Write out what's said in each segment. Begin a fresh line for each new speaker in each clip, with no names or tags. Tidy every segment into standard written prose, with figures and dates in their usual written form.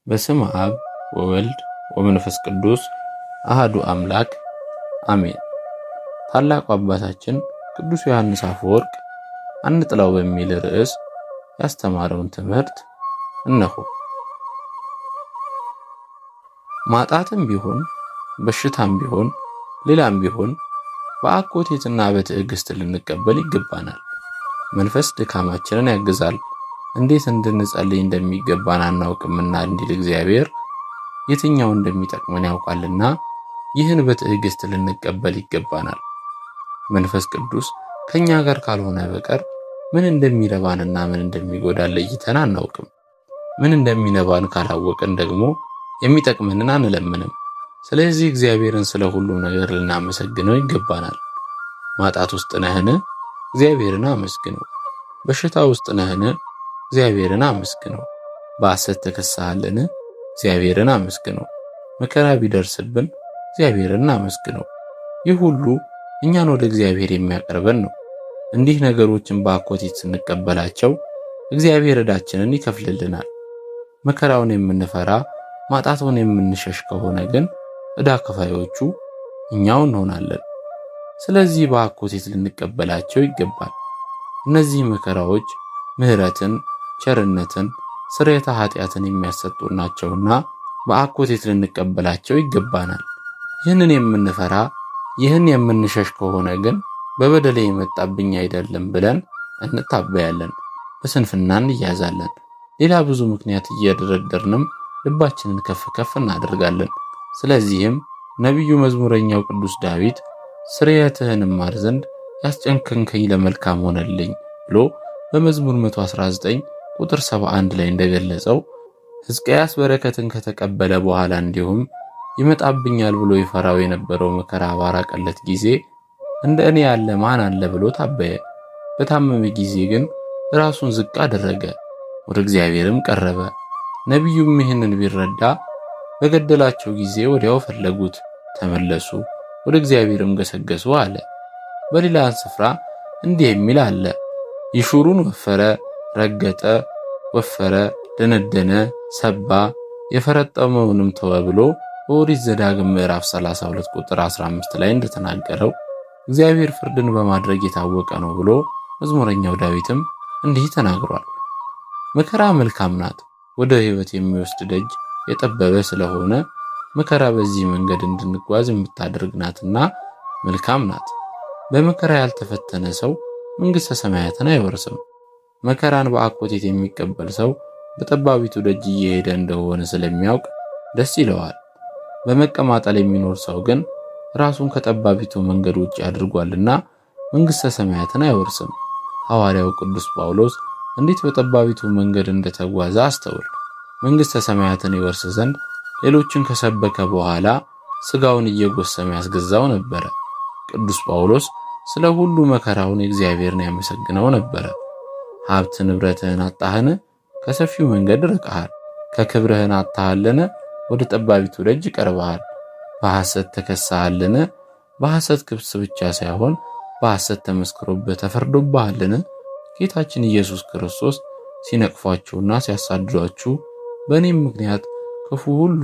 በስመ አብ ወወልድ ወመንፈስ ቅዱስ አሃዱ አምላክ አሜን። ታላቁ አባታችን ቅዱስ ዮሐንስ አፈወርቅ አንጥላው በሚል ርዕስ ያስተማረውን ትምህርት እነሆ። ማጣትም ቢሆን በሽታም ቢሆን ሌላም ቢሆን በአኮቴትና በትዕግስት ልንቀበል ይገባናል። መንፈስ ድካማችንን ያግዛል። እንዴት እንድንጸልይ እንደሚገባን አናውቅምና እንዲል እግዚአብሔር የትኛው እንደሚጠቅመን ያውቃልና ይህን በትዕግስት ልንቀበል ይገባናል። መንፈስ ቅዱስ ከኛ ጋር ካልሆነ በቀር ምን እንደሚረባንና ምን እንደሚጎዳን ለይተን አናውቅም። ምን እንደሚነባን ካላወቅን ደግሞ የሚጠቅመንን አንለምንም። ስለዚህ እግዚአብሔርን ስለ ሁሉም ነገር ልናመሰግነው ይገባናል። ማጣት ውስጥ ነህን? እግዚአብሔርን አመስግነው። በሽታ ውስጥ ነህን? እግዚአብሔርን አመስግነው። በሐሰት ተከሳሃልን? እግዚአብሔርን አመስግነው። መከራ ቢደርስብን እግዚአብሔርን አመስግነው። ይህ ሁሉ እኛን ወደ እግዚአብሔር የሚያቀርበን ነው። እንዲህ ነገሮችን በአኮቴት ስንቀበላቸው እግዚአብሔር ዕዳችንን ይከፍልልናል። መከራውን የምንፈራ ማጣቱን የምንሸሽ ከሆነ ግን ዕዳ ከፋዮቹ እኛው እንሆናለን። ስለዚህ በአኮቴት ልንቀበላቸው ይገባል። እነዚህ መከራዎች ምሕረትን፣ ቸርነትን፣ ስርየተ ኃጢአትን የሚያሰጡ ናቸውና በአኮቴት ልንቀበላቸው ይገባናል። ይህንን የምንፈራ ይህን የምንሸሽ ከሆነ ግን በበደሌ የመጣብኝ አይደለም ብለን እንታበያለን፣ በስንፍና እንያዛለን። ሌላ ብዙ ምክንያት እየደረደርንም ልባችንን ከፍ ከፍ እናደርጋለን። ስለዚህም ነቢዩ መዝሙረኛው ቅዱስ ዳዊት ስርየትህን እማር ዘንድ ያስጨንከንከኝ ለመልካም ሆነልኝ ብሎ በመዝሙር 119 ቁጥር 71 ላይ እንደገለጸው ሕዝቅያስ በረከትን ከተቀበለ በኋላ እንዲሁም ይመጣብኛል ብሎ ይፈራው የነበረው መከራ ባራቀለት ጊዜ እንደ እኔ ያለ ማን አለ ብሎ ታበየ። በታመመ ጊዜ ግን ራሱን ዝቅ አደረገ፣ ወደ እግዚአብሔርም ቀረበ። ነቢዩም ይህንን ቢረዳ በገደላቸው ጊዜ ወዲያው ፈለጉት፣ ተመለሱ፣ ወደ እግዚአብሔርም ገሰገሱ አለ። በሌላ ስፍራ እንዲህ የሚል አለ፣ ይሹሩን ወፈረ፣ ረገጠ፣ ወፈረ፣ ደነደነ፣ ሰባ፣ የፈረጠመውንም ተወ ብሎ በኦሪት ዘዳግም ምዕራፍ 32 ቁጥር 15 ላይ እንደተናገረው እግዚአብሔር ፍርድን በማድረግ የታወቀ ነው ብሎ መዝሙረኛው ዳዊትም እንዲህ ተናግሯል። መከራ መልካም ናት፣ ወደ ሕይወት የሚወስድ ደጅ የጠበበ ስለሆነ መከራ በዚህ መንገድ እንድንጓዝ የምታደርግ ናትና መልካም ናት። በመከራ ያልተፈተነ ሰው መንግሥተ ሰማያትን አይወርስም። መከራን በአኮቴት የሚቀበል ሰው በጠባቢቱ ደጅ እየሄደ እንደሆነ ስለሚያውቅ ደስ ይለዋል። በመቀማጠል የሚኖር ሰው ግን ራሱን ከጠባቢቱ መንገድ ውጭ አድርጓልና መንግሥተ ሰማያትን አይወርስም። ሐዋርያው ቅዱስ ጳውሎስ እንዴት በጠባቢቱ መንገድ እንደተጓዘ አስተውል። መንግሥተ ሰማያትን ይወርስ ዘንድ ሌሎችን ከሰበከ በኋላ ሥጋውን እየጎሰመ ያስገዛው ነበረ። ቅዱስ ጳውሎስ ስለ ሁሉ መከራውን እግዚአብሔርን ያመሰግነው ነበረ። ሀብት ንብረትህን አጣህን? ከሰፊው መንገድ ርቀሃል። ከክብርህን አጣሃልን? ወደ ጠባቢቱ ደጅ ቀርበሃል። በሐሰት ተከሳሃልን? በሐሰት ክስ ብቻ ሳይሆን በሐሰት ተመስክሮብህ ተፈርዶብሃልን? ጌታችን ኢየሱስ ክርስቶስ ሲነቅፏችሁና ሲያሳድዷችሁ በእኔም ምክንያት ክፉ ሁሉ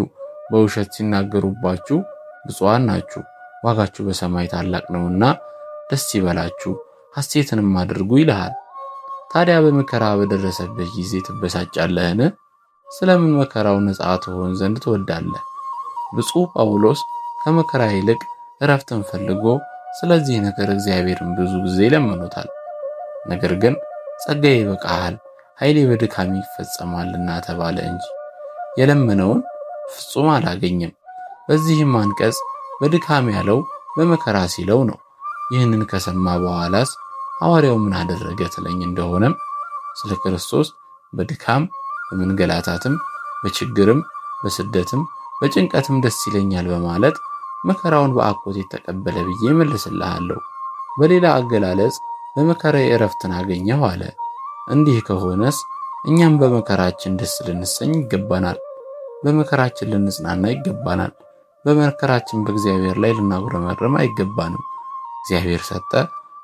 በውሸት ሲናገሩባችሁ ብፁዓን ናችሁ፣ ዋጋችሁ በሰማይ ታላቅ ነውና ደስ ይበላችሁ ሐሴትንም አድርጉ ይልሃል። ታዲያ በመከራ በደረሰበት ጊዜ ትበሳጫለህን? ስለምን መከራው ነፃ ትሆን ዘንድ ትወዳለህ? ብፁዕ ጳውሎስ ከመከራ ይልቅ እረፍትን ፈልጎ ስለዚህ ነገር እግዚአብሔርን ብዙ ጊዜ ለምኖታል። ነገር ግን ጸጋዬ ይበቃሃል፣ ኃይሌ በድካም ይፈጸማልና ተባለ እንጂ የለመነውን ፍጹም አላገኘም። በዚህም አንቀጽ በድካም ያለው በመከራ ሲለው ነው። ይህንን ከሰማ በኋላስ ሐዋርያው ምን አደረገ ትለኝ እንደሆነም ስለ ክርስቶስ በድካም በመንገላታትም በችግርም በስደትም በጭንቀትም ደስ ይለኛል በማለት መከራውን በአኮቴት ተቀበለ ብዬ መልስልሃለሁ። በሌላ አገላለጽ በመከራዬ ዕረፍትን አገኘሁ አለ። እንዲህ ከሆነስ እኛም በመከራችን ደስ ልንሰኝ ይገባናል። በመከራችን ልንጽናና ይገባናል። በመከራችን በእግዚአብሔር ላይ ልናጉረመርም አይገባንም። እግዚአብሔር ሰጠ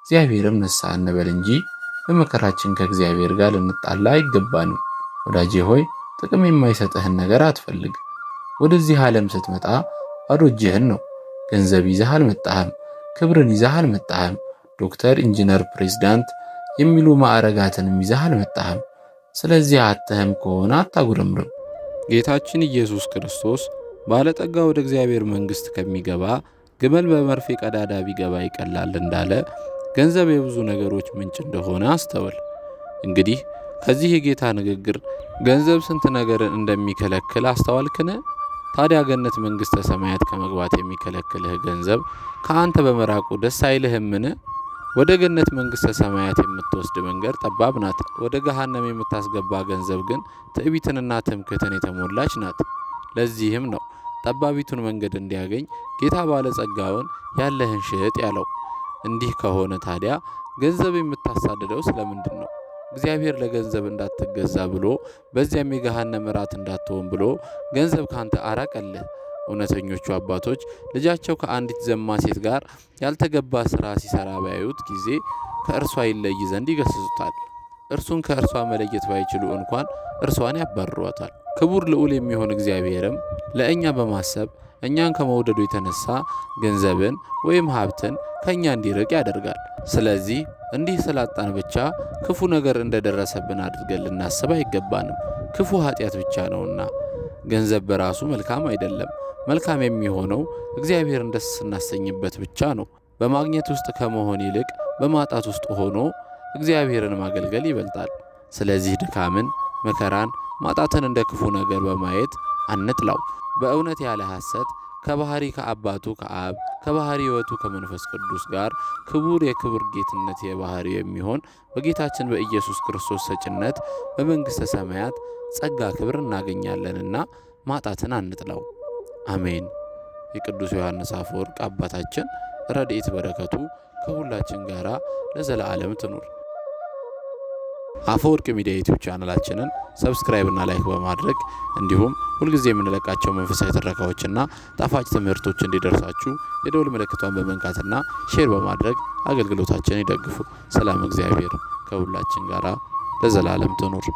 እግዚአብሔርም ነሳ እንበል እንጂ በመከራችን ከእግዚአብሔር ጋር ልንጣላ አይገባንም። ወዳጄ ሆይ ጥቅም የማይሰጥህን ነገር አትፈልግ። ወደዚህ ዓለም ስትመጣ ባዶ እጅህን ነው። ገንዘብ ይዘህ አልመጣህም። ክብርን ይዘህ አልመጣህም። ዶክተር፣ ኢንጂነር፣ ፕሬዝዳንት የሚሉ ማዕረጋትንም ይዘህ አልመጣህም። ስለዚህ አጥተህም ከሆነ አታጉረምርም። ጌታችን ኢየሱስ ክርስቶስ ባለጠጋ ወደ እግዚአብሔር መንግሥት ከሚገባ ግመል በመርፌ ቀዳዳ ቢገባ ይቀላል እንዳለ ገንዘብ የብዙ ነገሮች ምንጭ እንደሆነ አስተውል። እንግዲህ ከዚህ የጌታ ንግግር ገንዘብ ስንት ነገርን እንደሚከለክል አስተዋልክን? ታዲያ ገነት መንግሥተ ሰማያት ከመግባት የሚከለክልህ ገንዘብ ከአንተ በመራቁ ደስ አይልህምን? ወደ ገነት መንግሥተ ሰማያት የምትወስድ መንገድ ጠባብ ናት። ወደ ገሃነም የምታስገባ ገንዘብ ግን ትዕቢትንና ትምክህትን የተሞላች ናት። ለዚህም ነው ጠባቢቱን መንገድ እንዲያገኝ ጌታ ባለጸጋውን ያለህን ሽጥ ያለው። እንዲህ ከሆነ ታዲያ ገንዘብ የምታሳድደው ስለምንድን ነው? እግዚአብሔር ለገንዘብ እንዳትገዛ ብሎ በዚያም የገሃነም እራት እንዳትሆን ብሎ ገንዘብ ካንተ አራቀልህ። እውነተኞቹ አባቶች ልጃቸው ከአንዲት ዘማ ሴት ጋር ያልተገባ ስራ ሲሰራ ባያዩት ጊዜ ከእርሷ ይለይ ዘንድ ይገስጹታል። እርሱን ከእርሷ መለየት ባይችሉ እንኳን እርሷን ያባርሯታል። ክቡር ልዑል የሚሆን እግዚአብሔርም ለእኛ በማሰብ እኛን ከመውደዱ የተነሳ ገንዘብን ወይም ሀብትን ከእኛ እንዲርቅ ያደርጋል። ስለዚህ እንዲህ ስላጣን ብቻ ክፉ ነገር እንደደረሰብን አድርገን ልናስብ አይገባንም። ክፉ ኃጢአት ብቻ ነውና። ገንዘብ በራሱ መልካም አይደለም። መልካም የሚሆነው እግዚአብሔርን ደስ ስናሰኝበት ብቻ ነው። በማግኘት ውስጥ ከመሆን ይልቅ በማጣት ውስጥ ሆኖ እግዚአብሔርን ማገልገል ይበልጣል። ስለዚህ ድካምን፣ መከራን፣ ማጣትን እንደ ክፉ ነገር በማየት አንጥላው። በእውነት ያለ ሐሰት ከባህሪ ከአባቱ ከአብ ከባህሪ ሕይወቱ ከመንፈስ ቅዱስ ጋር ክቡር የክብር ጌትነት የባህሪ የሚሆን በጌታችን በኢየሱስ ክርስቶስ ሰጭነት በመንግሥተ ሰማያት ጸጋ ክብር እናገኛለንና ማጣትን አንጥላው። አሜን። የቅዱስ ዮሐንስ አፈወርቅ አባታችን ረድኤት በረከቱ ከሁላችን ጋር ለዘላለም ትኑር። አፈወርቅ ሚዲያ ዩቲዩብ ቻናላችንን ሰብስክራይብ እና ላይክ በማድረግ እንዲሁም ሁልጊዜ የምንለቃቸው መንፈሳዊ ትረካዎችና ጣፋጭ ትምህርቶች እንዲደርሳችሁ የደውል ምልክቷን በመንካትና ሼር በማድረግ አገልግሎታችንን ይደግፉ። ሰላም እግዚአብሔር ከሁላችን ጋር ለዘላለም ትኑር።